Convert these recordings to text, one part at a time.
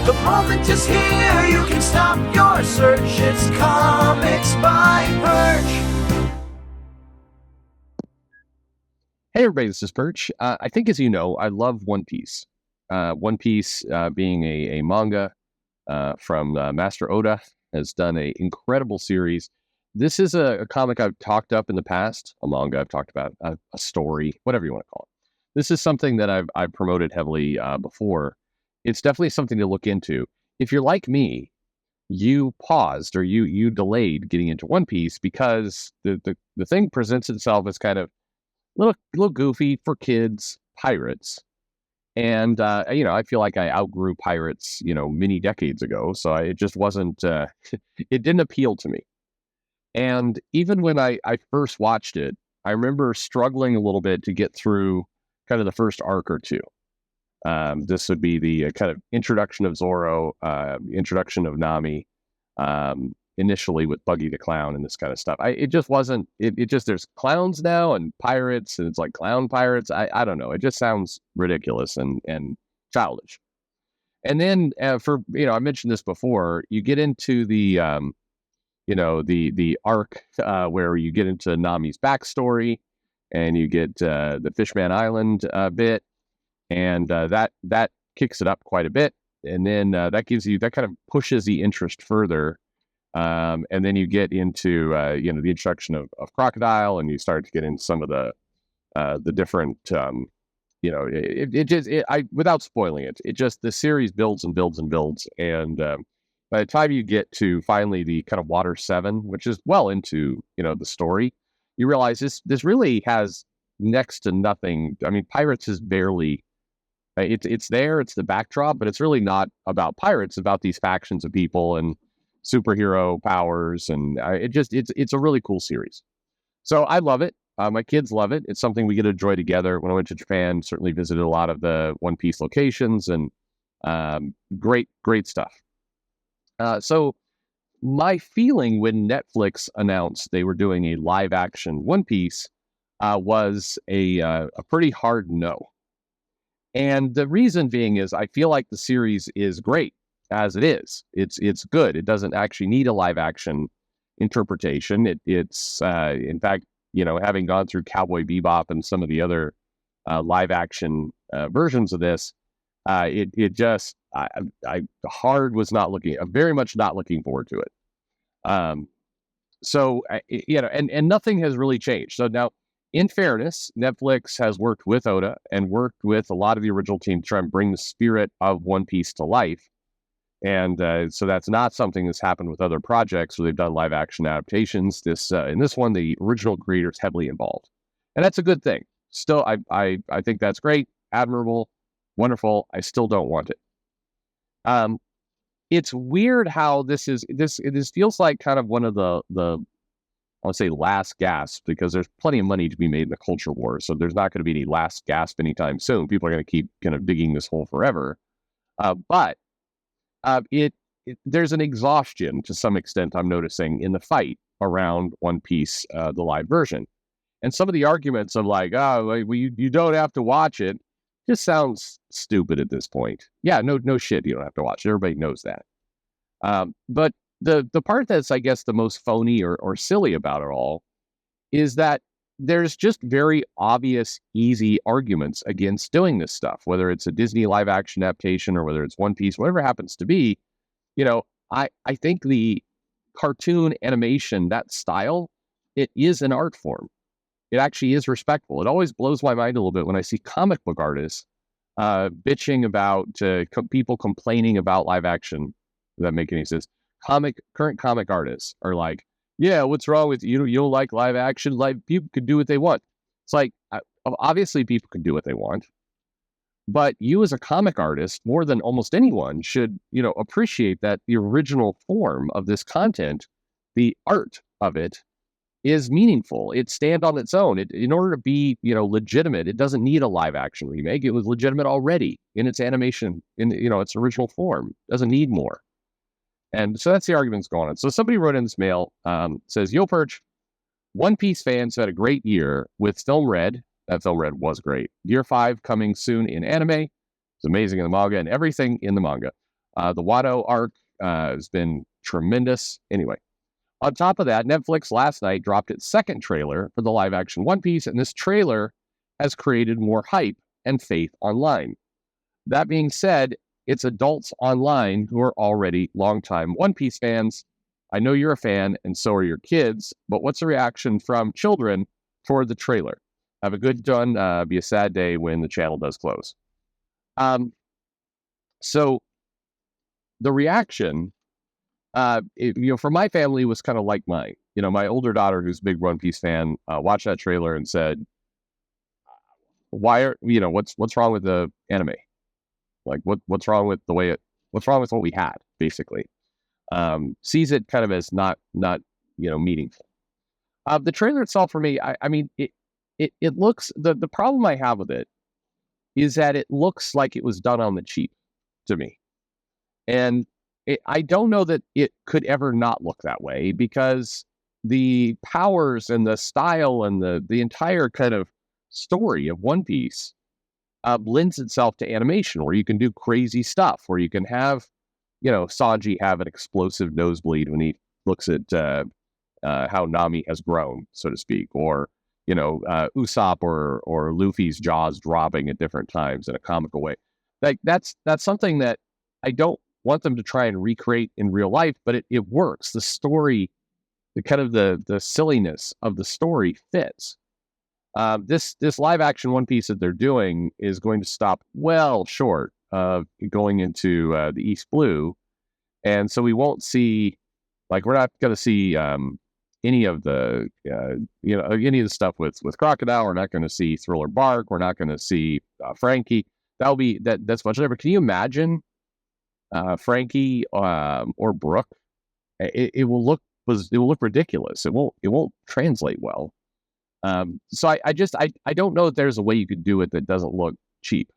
The moment is here, you can stop your search. It's Comics by Perch. Hey everybody, this is Perch. I think as you know, I love One Piece. One Piece being a manga from Master Oda has done an incredible series. This is a comic I've talked up in the past, a manga I've talked about, a story, whatever you want to call it. This is something that I've promoted heavily before. It's definitely something to look into. If you're like me, you paused or you delayed getting into One Piece because the thing presents itself as kind of little goofy for kids pirates. And, I feel like I outgrew pirates, many decades ago. So it just wasn't, it didn't appeal to me. And even when I first watched it, I remember struggling a little bit to get through kind of the first arc or two. This would be the kind of introduction of Zoro, introduction of Nami, initially with Buggy the Clown and this kind of stuff. It just wasn't, it just, there's clowns now and pirates and it's like clown pirates. I don't know. It just sounds ridiculous and childish. And then I mentioned this before, you get into the arc where you get into Nami's backstory and you get the Fishman Island bit, and that kicks it up quite a bit. And then that kind of pushes the interest further. And then you get into the introduction of Crocodile, and you start to get into some of the different without spoiling it, the series builds and builds and builds, and by the time you get to finally the kind of Water 7, which is well into the story, you realize this really has next to nothing. I mean, Pirates is barely. It's there, it's the backdrop, but it's really not about pirates. It's about these factions of people and superhero powers, and it's a really cool series. So I love it. My kids love it. It's something we get to enjoy together. When I went to Japan, certainly visited a lot of the One Piece locations, and great stuff. So my feeling when Netflix announced they were doing a live action One Piece was a pretty hard no. And the reason being is I feel like the series is great as it is. It's good. It doesn't actually need a live action interpretation. It's in fact, having gone through Cowboy Bebop and some of the other live action versions of this, I very much not looking forward to it. And nothing has really changed. So now, in fairness, Netflix has worked with Oda and worked with a lot of the original team to try and bring the spirit of One Piece to life. And so that's not something that's happened with other projects where they've done live action adaptations. In this one, the original creator is heavily involved, and that's a good thing. Still, I think that's great, admirable, wonderful. I still don't want it. It's weird how this feels like kind of one of the I want to say last gasp, because there's plenty of money to be made in the culture war. So there's not going to be any last gasp anytime soon. People are going to keep kind of digging this hole forever. But there's an exhaustion to some extent I'm noticing in the fight around One Piece, the live version. And some of the arguments of like, you don't have to watch it, just sounds stupid at this point. Yeah, no shit, you don't have to watch it. Everybody knows that. But the part that's, I guess, the most phony or silly about it all is that there's just very obvious, easy arguments against doing this stuff, whether it's a Disney live action adaptation or whether it's One Piece, whatever it happens to be. I think the cartoon animation, that style, it is an art form. It actually is respectful. It always blows my mind a little bit when I see comic book artists bitching about people complaining about live action. Does that make any sense? Current comic artists are like, yeah, what's wrong with you? You don't like live action? Like, people can do what they want. It's like, obviously people can do what they want, but you as a comic artist, more than almost anyone, should, appreciate that the original form of this content, the art of it, is meaningful. It stands on its own. In order to be, legitimate, it doesn't need a live action remake. It was legitimate already in its animation, in its original form. It doesn't need more. And so that's the arguments going on. So somebody wrote in this mail, says, Yo, Perch, One Piece fans had a great year with Film Red. That Film Red was great. Year 5 coming soon in anime. It's amazing in the manga and everything in the manga. The Watto arc has been tremendous. Anyway, on top of that, Netflix last night dropped its second trailer for the live action One Piece, and this trailer has created more hype and faith online. That being said, it's adults online who are already longtime One Piece fans. I know you're a fan, and so are your kids, but what's the reaction from children toward the trailer? Have a good one. Be a sad day when the channel does close. So the reaction, for my family was kind of like mine. My older daughter, who's a big One Piece fan, watched that trailer and said, what's wrong with the anime? Like, what's wrong with what's wrong with what we had, basically? Sees it kind of as not meaningful. The trailer itself for me, I mean, it looks, the problem I have with it is that it looks like it was done on the cheap to me. And I don't know that it could ever not look that way, because the powers and the style and the entire kind of story of One Piece lends itself to animation, where you can do crazy stuff, where you can have, Sanji have an explosive nosebleed when he looks at how Nami has grown, so to speak, or Usopp or Luffy's jaws dropping at different times in a comical way. Like that's something that I don't want them to try and recreate in real life, but it works. The story, the silliness of the story fits. This live action One Piece that they're doing is going to stop well short of going into the East Blue, and so we won't see, we're not going to see any of the any of the stuff with Crocodile. We're not going to see Thriller Bark. We're not going to see Frankie. That's much better. Can you imagine Frankie or Brooke? It will look ridiculous. It won't translate well. So I don't know if there's a way you could do it that doesn't look cheap.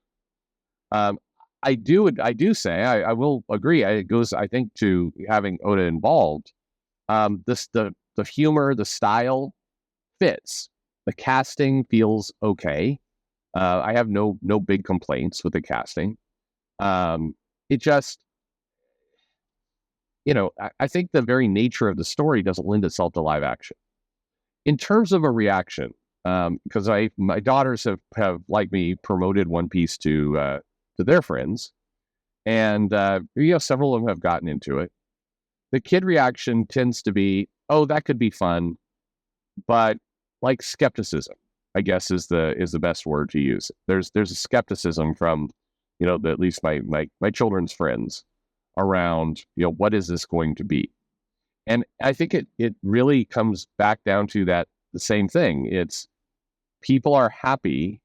I do say I will agree. It goes, I think, to having Oda involved. The humor, the style fits. The casting feels okay. I have no big complaints with the casting. It just, I think the very nature of the story doesn't lend itself to live action. In terms of a reaction, because my daughters have like me promoted One Piece to their friends, and several of them have gotten into it. The kid reaction tends to be, oh, that could be fun, but like skepticism, I guess, is the best word to use. There's a skepticism from at least my children's friends around what is this going to be. And I think it really comes back down to the same thing. It's people are happy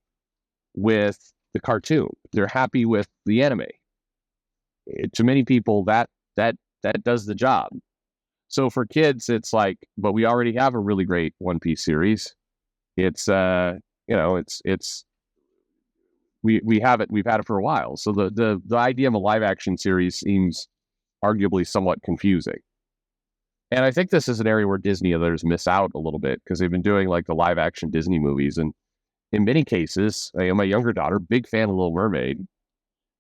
with the cartoon. They're happy with the anime. To many people, that does the job. So for kids, it's like, but we already have a really great One Piece series. It's we've had it for a while. So the idea of a live action series seems arguably somewhat confusing. And I think this is an area where Disney and others miss out a little bit, because they've been doing the live action Disney movies. And in many cases, my younger daughter, big fan of Little Mermaid,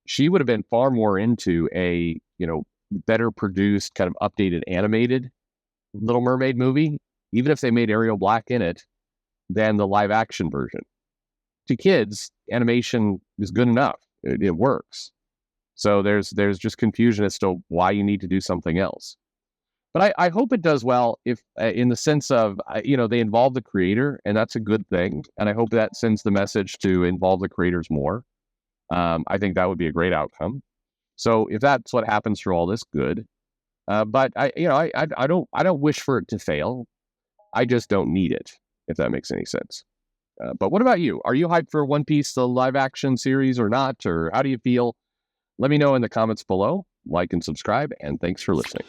she would have been far more into a, better produced, kind of updated animated Little Mermaid movie, even if they made Ariel Black in it, than the live action version. To kids, animation is good enough. It works. So there's just confusion as to why you need to do something else. But I hope it does well, if in the sense of, they involve the creator, and that's a good thing. And I hope that sends the message to involve the creators more. I think that would be a great outcome. So if that's what happens through all this, good. But I don't wish for it to fail. I just don't need it, if that makes any sense. But what about you? Are you hyped for One Piece, the live action series, or not? Or how do you feel? Let me know in the comments below. Like and subscribe, and thanks for listening.